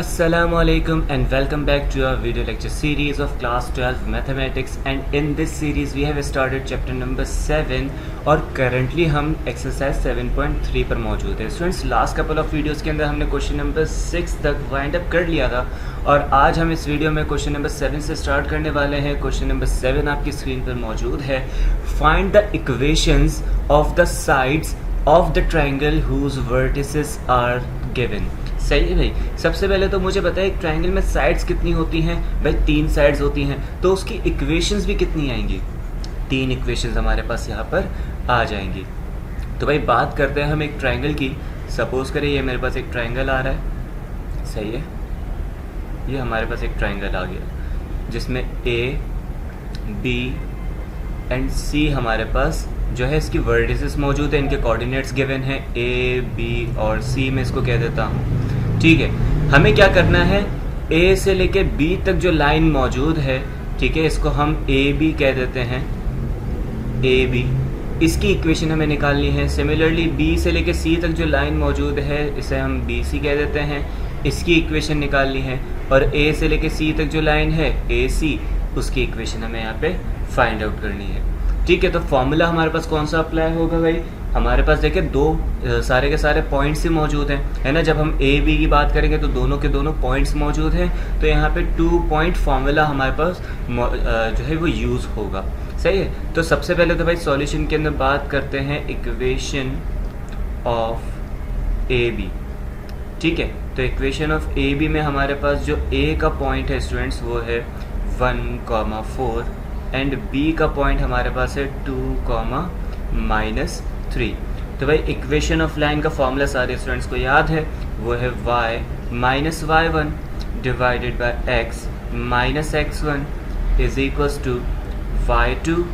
Assalamu alaikum and welcome back to our video lecture series of class 12 mathematics, and in this series we have started chapter number 7 और currently हम exercise 7.3 पर मौजूद है। Students, last couple of videos के अंदर हमने question number 6 तक wind up कर लिया था और आज हम इस वीडियो में क्वेश्चन नंबर 7 से स्टार्ट करने वाले हैं। क्वेश्चन नंबर 7 आपकी स्क्रीन पर मौजूद है। Find the equations of the sides of the triangle whose vertices are given. सही है भाई। सबसे पहले तो मुझे बताए एक ट्रायंगल में साइड्स कितनी होती हैं। भाई 3 साइड्स होती हैं, तो उसकी इक्वेशंस भी कितनी आएंगी? 3 इक्वेशंस हमारे पास यहाँ पर आ जाएंगी। तो भाई बात करते हैं हम एक ट्रायंगल की। सपोज करें ये मेरे पास एक ट्रायंगल आ रहा है, सही है। ये हमारे पास एक ट्रायंगल आ गया जिसमें ए बी एंड सी हमारे पास जो है इसकी वर्टिसेस मौजूद है, इनके कोऑर्डिनेट्स गिवन है ए बी और सी में इसको कह देता हूँ। ठीक है, हमें क्या करना है, ए से लेके बी तक जो लाइन मौजूद है, ठीक है, इसको हम ए बी कह देते हैं, ए बी। इसकी इक्वेशन हमें निकालनी है। सिमिलरली बी से लेके सी तक जो लाइन मौजूद है इसे हम बी सी कह देते हैं, इसकी इक्वेशन निकालनी है। और ए से लेके सी तक जो लाइन है ए सी, उसकी इक्वेशन हमें यहाँ पे फाइंड आउट करनी है। ठीक है, तो फॉर्मूला हमारे पास कौन सा अप्लाई होगा भाई? हमारे पास देखिए सारे के सारे पॉइंट्स ही मौजूद हैं, है ना। जब हम ए बी की बात करेंगे तो दोनों के दोनों पॉइंट्स मौजूद हैं, तो यहाँ पे 2 पॉइंट फॉर्मूला हमारे पास जो है वो यूज़ होगा। सही है। तो सबसे पहले तो भाई सॉल्यूशन के अंदर बात करते हैं इक्वेशन ऑफ ए बी। ठीक है, तो इक्वेशन ऑफ ए बी में हमारे पास जो ए का पॉइंट है स्टूडेंट्स वो है 1,4 एंड बी का पॉइंट हमारे पास है 2,-3। तो भाई इक्वेशन ऑफ लाइन का फॉर्मूला सारे स्टूडेंट्स को याद है, वो है y minus y1 divided by x minus x1 is equals to y2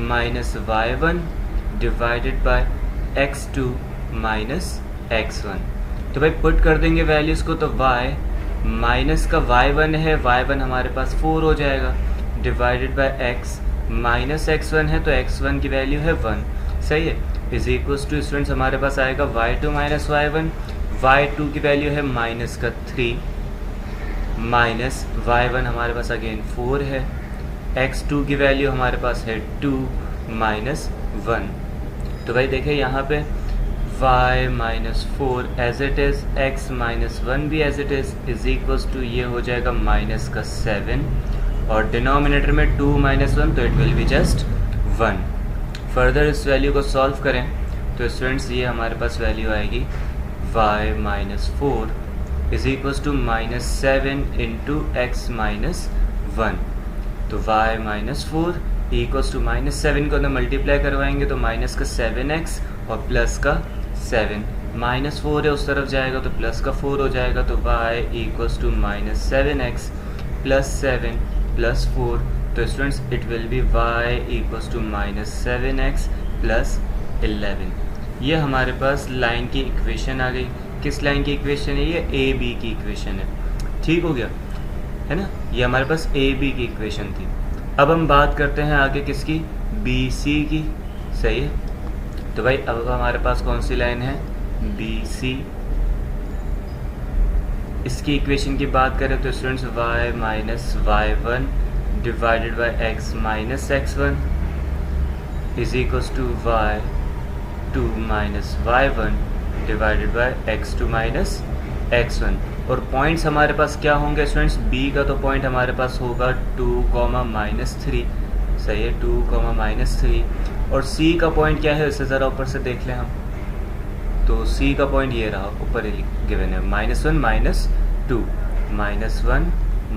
minus y1 divided by x2 minus x1। तो भाई पुट कर देंगे वैल्यूज़ को, तो y माइनस का y1 है, y1 हमारे पास 4 हो जाएगा, divided by x minus x1 है तो x1 की वैल्यू है 1। सही है, इज इक्वल्स टू स्टूडेंट्स हमारे पास आएगा y2 माइनस y1, y2 की वैल्यू है माइनस का 3 माइनस y1 हमारे पास अगेन 4 है, x2 की वैल्यू हमारे पास है 2 माइनस 1। तो भाई देखिए यहाँ पे y minus 4 as it is, x minus 1 भी as it is equals to ये हो जाएगा माइनस का 7 और डिनोमिनेटर में 2 माइनस 1 तो it will be just 1। Further इस वैल्यू को सॉल्व करें तो स्टूडेंट्स ये हमारे पास वैल्यू आएगी y minus 4 is equals to minus 7 into x minus 1। तो y minus 4 equals to minus 7 को अंदर मल्टीप्लाई करवाएंगे तो माइनस का 7x और प्लस का 7, माइनस 4 है उस तरफ जाएगा तो प्लस का 4 हो जाएगा, तो y equals to minus 7x plus 7 plus 4। तो students it will be y equals to minus 7x plus 11। ये हमारे पास लाइन की इक्वेशन आ गई। किस लाइन की इक्वेशन है? ये ए बी की इक्वेशन है। ठीक हो गया, है ना। ये हमारे पास ए बी की इक्वेशन थी। अब हम बात करते हैं आगे किसकी? बी सी की। सही है, तो भाई अब हमारे पास कौन सी लाइन है? B C. इसकी इक्वेशन की बात करें तो students y minus y1 divided by x minus x1 is equals to y2 minus y1 divided by x2 minus x1। और पॉइंट्स हमारे पास क्या होंगे स्टूडेंट्स? b का तो पॉइंट हमारे पास होगा 2,-3। सही है, 2,-3। और c का पॉइंट क्या है इसे ज़रा ऊपर से देख लें हम, तो c का पॉइंट ये रहा, ऊपर गिवन है -1 माइनस 2, -1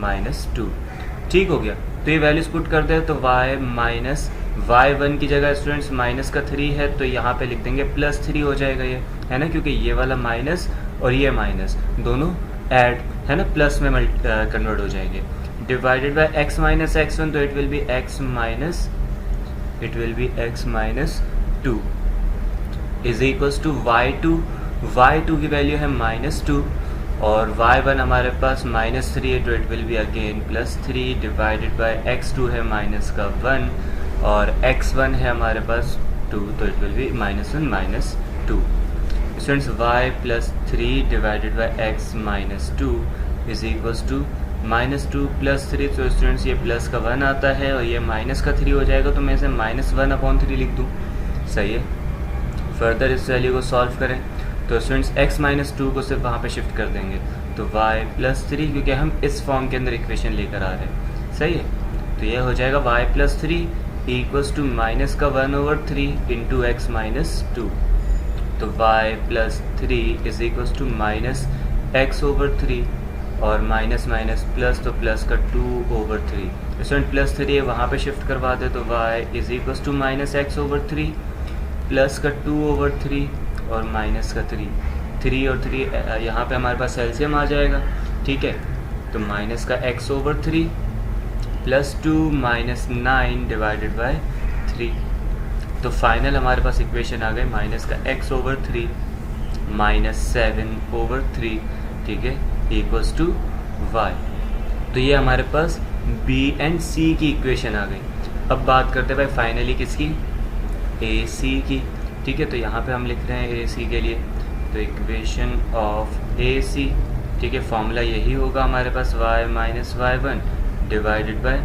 माइनस 2। ठीक हो गया, तो ये वैल्यूज पुट करते हैं तो y माइनस y1 की जगह स्टूडेंट्स माइनस का 3 है तो यहाँ पे लिख देंगे प्लस 3 हो जाएगा ये, है ना, क्योंकि ये वाला माइनस और ये माइनस दोनों ऐड, है ना, प्लस में कन्वर्ट हो जाएंगे। Divided by x minus x1 तो it will be x minus 2 is equals to y2 की वैल्यू है -2 और y1 हमारे पास -3 है तो it will be again +3 divided by x2 है माइनस का 1 और x1 है हमारे पास 2 तो it will be -1 -2। Students y +3 divided by x -2 is equals to -2 + 3, तो स्टूडेंट्स ये प्लस का 1 आता है और ये माइनस का 3 हो जाएगा, तो मैं इसे -1/3 लिख दूँ। सही है। फर्दर इस वैल्यू को सॉल्व करें तो स्टूडेंट्स x - 2 को सिर्फ वहाँ पे शिफ्ट कर देंगे, तो y + 3, क्योंकि हम इस फॉर्म के अंदर इक्वेशन लेकर आ रहे हैं। सही है। तो ये हो जाएगा y + 3 इक्वल्स टू माइनस का 1/3 इंटू x - 2, तो y + 3 is equals to -x/3 और माइनस माइनस प्लस, तो प्लस का 2/3। स्टूडेंट +3 है वहाँ पे शिफ्ट करवा दे, तो y is equals to -x/3 plus का 2/3 और माइनस का 3 और 3 यहाँ पे हमारे पास एलसीएम आ जाएगा। ठीक है, तो माइनस का x/3 प्लस 2 -9 डिवाइडेड बाय 3, तो फाइनल हमारे पास इक्वेशन आ गई माइनस का x/3 -7/3, ठीक है, इक्वल्स टू y। तो ये हमारे पास b एंड c की इक्वेशन आ गई। अब बात करते हैं भाई फाइनली किसकी, AC की। ठीक है, तो यहाँ पे हम लिख रहे हैं AC के लिए, तो इक्वेशन ऑफ AC, ठीक है, फॉर्मूला यही होगा हमारे पास y - y1 divided by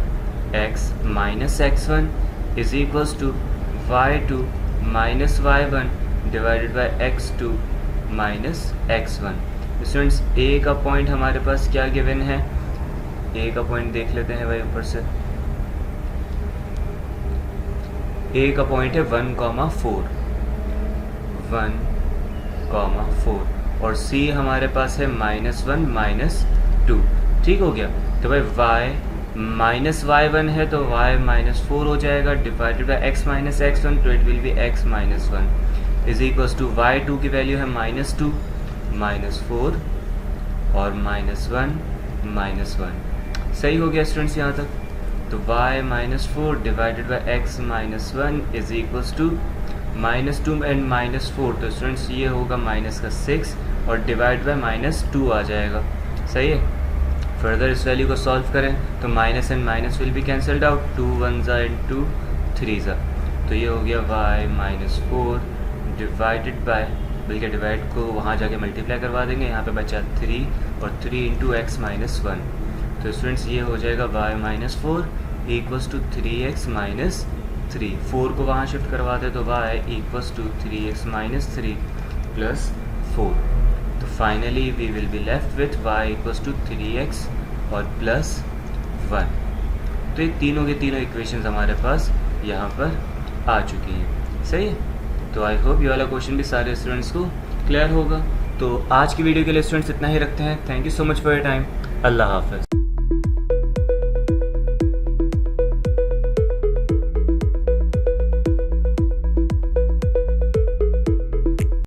x - x1 is equals to y2 - y1 divided by x2 - x1। Students A का पॉइंट हमारे पास क्या गिवन है, A का पॉइंट देख लेते हैं भाई ऊपर से। A का पॉइंट है 1,4 और C हमारे पास है -1 -2। ठीक हो गया। तो भाई y - y1 है तो y -4 हो जाएगा डिवाइडेड बाय x - x1, तो it will be x - 1 is equals to y2 की वैल्यू है -2 -4 और -1 -1। सही हो गया स्टूडेंट्स यहाँ तक। तो y -4 divided by x - 1 is equals to -2 and -4, तो स्टूडेंट्स ये होगा -6 और डिवाइड बाय -2 आ जाएगा। सही है। फर्दर इस वैल्यू को सॉल्व करें तो minus and minus will be cancelled out, 2 1 and 2 3 ज़ा, तो ये हो गया y -4 डिवाइडेड बाय, बल्कि डिवाइड को वहाँ जाके मल्टीप्लाई करवा देंगे, यहाँ पे बचा 3 और 3 इंटू x - 1, तो स्टूडेंट्स ये हो जाएगा y -4 इक्वल्स टू 3x - 3, 4 को वहाँ शिफ्ट करवा दे तो y equals to 3x - 3 plus 4, तो finally we will be left with y equals to 3x और प्लस 1। तो ये तीनों के तीनों इक्वेशंस हमारे पास यहाँ पर आ चुकी हैं। सही है। तो आई होप ये वाला क्वेश्चन भी सारे स्टूडेंट्स को क्लियर होगा। तो आज की वीडियो के लिए स्टूडेंट्स इतना ही रखते हैं। Thank you so much for your time. अल्लाह हाफ़िज़।